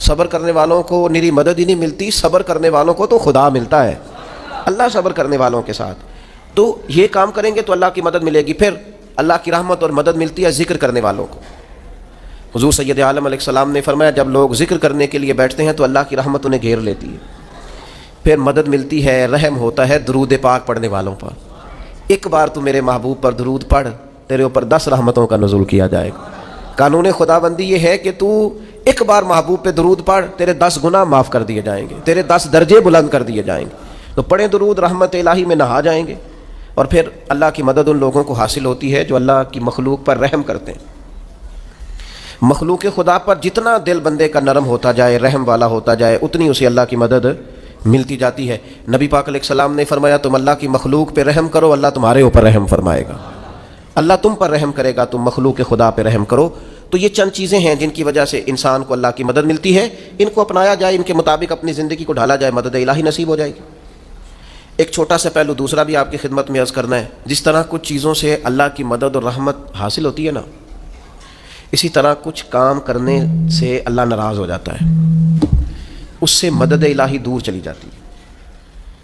صبر کرنے والوں کو نری مدد ہی نہیں ملتی، صبر کرنے والوں کو تو خدا ملتا ہے، اللہ صبر کرنے والوں کے ساتھ۔ تو یہ کام کریں گے تو اللہ کی مدد ملے گی۔ پھر اللہ کی رحمت اور مدد ملتی ہے ذکر کرنے والوں کو۔ حضور سید عالم علیہ السلام نے فرمایا جب لوگ ذکر کرنے کے لیے بیٹھتے ہیں تو اللہ کی رحمت انہیں گھیر لیتی ہے، پھر مدد ملتی ہے، رحم ہوتا ہے درود پاک پڑھنے والوں پر۔ ایک بار تو میرے محبوب پر درود پڑھ، تیرے اوپر 10 رحمتوں کا نزول کیا جائے گا۔ قانون خداوندی یہ ہے کہ تو ایک بار محبوب پہ درود پڑھ، تیرے 10 گناہ معاف کر دیے جائیں گے، تیرے 10 درجے بلند کر دیے جائیں گے۔ تو پڑھیں درود، رحمت الہی میں نہا جائیں گے، اور پھر اللہ کی مدد ان لوگوں کو حاصل ہوتی ہے جو اللہ کی مخلوق پر رحم کرتے ہیں۔ مخلوق خدا پر جتنا دل بندے کا نرم ہوتا جائے، رحم والا ہوتا جائے، اتنی اسے اللہ کی مدد ملتی جاتی ہے۔ نبی پاک علیہ السلام نے فرمایا تم اللہ کی مخلوق پہ رحم کرو، اللہ تمہارے اوپر رحم فرمائے گا، اللہ تم پر رحم کرے گا، تم مخلوق خدا پہ رحم کرو۔ تو یہ چند چیزیں ہیں جن کی وجہ سے انسان کو اللہ کی مدد ملتی ہے، ان کو اپنایا جائے، ان کے مطابق اپنی زندگی کو ڈھالا جائے، مدد الہی نصیب ہو جائے گی۔ ایک چھوٹا سا پہلو دوسرا بھی آپ کی خدمت میں عرض کرنا ہے، جس طرح کچھ چیزوں سے اللہ کی مدد اور رحمت حاصل ہوتی ہے نا، اسی طرح کچھ کام کرنے سے اللہ ناراض ہو جاتا ہے، اس سے مدد الہی دور چلی جاتی ہے۔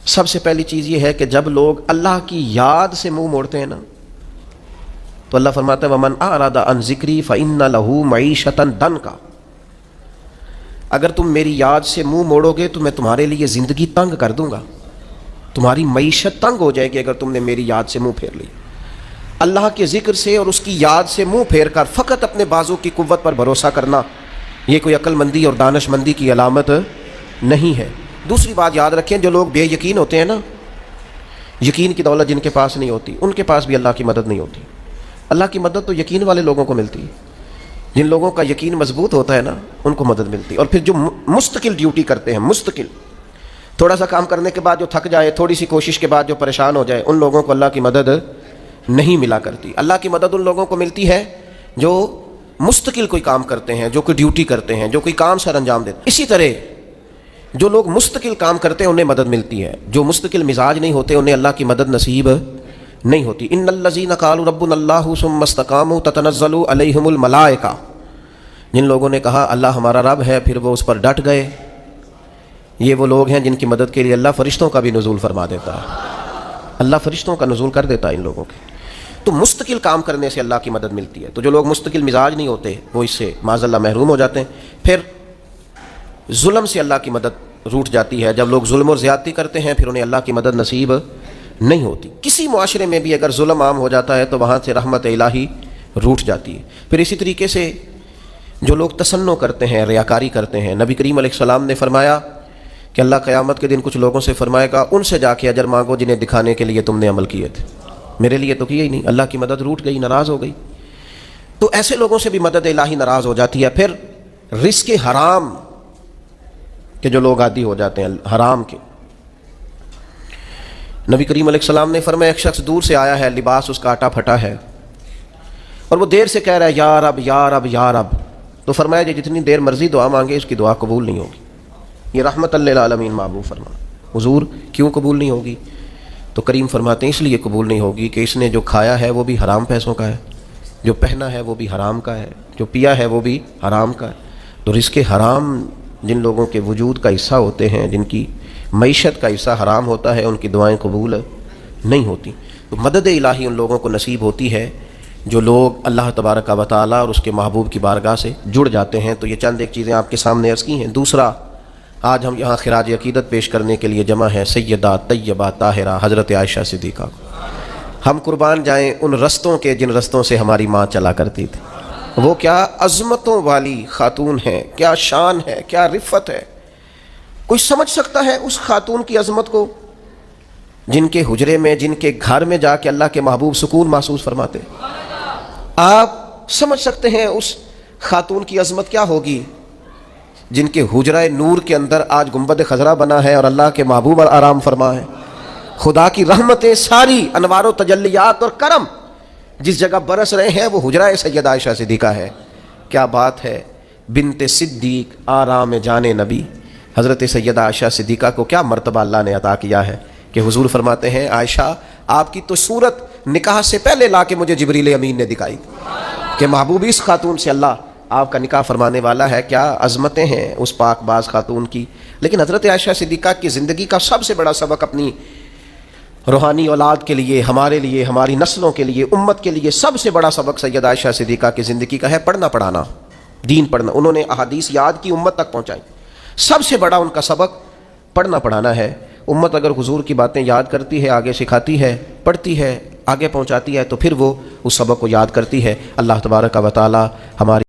سب سے پہلی چیز یہ ہے کہ جب لوگ اللہ کی یاد سے منہ موڑتے ہیں نا، تو اللہ فرماتا ہے وَمَنْ أَعْرَضَ عَنْ ذِكْرِي فَإِنَّ لَهُ مَعِيشَةً ضَنْكَ، اگر تم میری یاد سے منہ موڑو گے تو میں تمہارے لیے زندگی تنگ کر دوں گا، تمہاری معیشت تنگ ہو جائے گی اگر تم نے میری یاد سے منہ پھیر لی۔ اللہ کے ذکر سے اور اس کی یاد سے منہ پھیر کر فقط اپنے بازو کی قوت پر بھروسہ کرنا، یہ کوئی عقل مندی اور دانش مندی کی علامت نہیں ہے۔ دوسری بات یاد رکھیں، جو لوگ بے یقین ہوتے ہیں نا، یقین کی دولت جن کے پاس نہیں ہوتی، ان کے پاس بھی اللہ کی مدد نہیں ہوتی۔ اللہ کی مدد تو یقین والے لوگوں کو ملتی ہے، جن لوگوں کا یقین مضبوط ہوتا ہے نا، ان کو مدد ملتی ہے۔ اور پھر جو مستقل ڈیوٹی کرتے ہیں، مستقل تھوڑا سا کام کرنے کے بعد جو تھک جائے، تھوڑی سی کوشش کے بعد جو پریشان ہو جائے، ان لوگوں کو اللہ کی مدد نہیں ملا کرتی۔ اللہ کی مدد ان لوگوں کو ملتی ہے جو مستقل کوئی کام کرتے ہیں، جو کوئی ڈیوٹی کرتے ہیں، جو کوئی کام سر انجام دیتے ہیں۔ اسی طرح جو لوگ مستقل کام کرتے ہیں انہیں مدد ملتی ہے، جو مستقل مزاج نہیں ہوتے انہیں اللہ کی مدد نصیب نہیں ہوتی۔ ان الذین قالوا ربنا اللہ ثم استقاموا تتنزل علیہم الملائکہ، جن لوگوں نے کہا اللہ ہمارا رب ہے پھر وہ اس پر ڈٹ گئے، یہ وہ لوگ ہیں جن کی مدد کے لیے اللہ فرشتوں کا بھی نزول فرما دیتا ہے، اللہ فرشتوں کا نزول کر دیتا ہے ان لوگوں کے۔ تو مستقل کام کرنے سے اللہ کی مدد ملتی ہے۔ تو جو لوگ مستقل مزاج نہیں ہوتے وہ اس سے معاذ اللہ محروم ہو جاتے ہیں۔ پھر ظلم سے اللہ کی مدد روٹ جاتی ہے، جب لوگ ظلم اور زیادتی کرتے ہیں پھر انہیں اللہ کی مدد نصیب نہیں ہوتی۔ کسی معاشرے میں بھی اگر ظلم عام ہو جاتا ہے تو وہاں سے رحمت الہی روٹ جاتی ہے۔ پھر اسی طریقے سے جو لوگ تصنع کرتے ہیں، ریاکاری کرتے ہیں، نبی کریم علیہ السلام نے فرمایا کہ اللہ قیامت کے دن کچھ لوگوں سے فرمائے گا ان سے جا کے اجر مانگو جنہیں دکھانے کے لیے تم نے عمل کیے تھے، میرے لیے تو کیا ہی نہیں، اللہ کی مدد روٹ گئی، ناراض ہو گئی۔ تو ایسے لوگوں سے بھی مدد الہی ناراض ہو جاتی ہے۔ پھر رزق حرام کہ جو لوگ عادی ہو جاتے ہیں حرام کے، نبی کریم علیہ السلام نے فرمایا ایک شخص دور سے آیا ہے، لباس اس کا آٹا پھٹا ہے، اور وہ دیر سے کہہ رہا ہے یا رب یا رب یا رب، تو فرمایا کہ جتنی دیر مرضی دعا مانگے اس کی دعا قبول نہیں ہوگی۔ یہ رحمت للعالمین محبوب فرما۔ حضور کیوں قبول نہیں ہوگی؟ تو کریم فرماتے ہیں اس لیے قبول نہیں ہوگی کہ اس نے جو کھایا ہے وہ بھی حرام پیسوں کا ہے، جو پہنا ہے وہ بھی حرام کا ہے، جو پیا ہے وہ بھی حرام کا ہے۔ تو رزق حرام جن لوگوں کے وجود کا حصہ ہوتے ہیں، جن کی معیشت کا حصہ حرام ہوتا ہے، ان کی دعائیں قبول نہیں ہوتی۔ تو مدد الہی ان لوگوں کو نصیب ہوتی ہے جو لوگ اللہ تبارک و تعالیٰ اور اس کے محبوب کی بارگاہ سے جڑ جاتے ہیں۔ تو یہ چند ایک چیزیں آپ کے سامنے عرض کی ہیں۔ دوسرا، آج ہم یہاں خراج عقیدت پیش کرنے کے لیے جمع ہے سیدہ طیبہ طاہرہ حضرت عائشہ صدیقہ کو۔ ہم قربان جائیں ان رستوں کے جن رستوں سے ہماری ماں چلا کرتی تھی۔ وہ کیا عظمتوں والی خاتون ہے، کیا شان ہے، کیا رفت ہے۔ کوئی سمجھ سکتا ہے اس خاتون کی عظمت کو جن کے حجرے میں، جن کے گھر میں جا کے اللہ کے محبوب سکون محسوس فرماتے؟ آپ سمجھ سکتے ہیں اس خاتون کی عظمت کیا ہوگی جن کے حجرہ نور کے اندر آج گنبد خضرا بنا ہے اور اللہ کے محبوب آرام فرما ہے۔ خدا کی رحمتیں ساری، انوار و تجلیات اور کرم جس جگہ برس رہے ہیں وہ حجرہ سیدہ عائشہ صدیقہ ہے۔ کیا بات ہے، بنت صدیق آرام جان نبی، حضرت سیدہ عائشہ صدیقہ کو کیا مرتبہ اللہ نے عطا کیا ہے کہ حضور فرماتے ہیں عائشہ آپ کی تو صورت نکاح سے پہلے لا کے مجھے جبریل امین نے دکھائی کہ محبوب اس خاتون سے اللہ آپ کا نکاح فرمانے والا ہے، کیا عظمتیں ہیں اس پاک باز خاتون کی. لیکن حضرت عائشہ صدیقہ کی زندگی کا سب سے بڑا سبق اپنی روحانی اولاد کے لیے، ہمارے لیے، ہماری نسلوں کے لیے، امت کے لیے سب سے بڑا سبق سیدہ عائشہ صدیقہ کی زندگی کا ہے پڑھنا پڑھانا، دین پڑھنا. انہوں نے احادیث یاد کی، امت تک پہنچائی. سب سے بڑا ان کا سبق پڑھنا پڑھانا ہے. امت اگر حضور کی باتیں یاد کرتی ہے، آگے سکھاتی ہے، پڑھتی ہے، آگے پہنچاتی ہے، تو پھر وہ اس سبق کو یاد کرتی ہے. اللہ تبارک و تعالی ہماری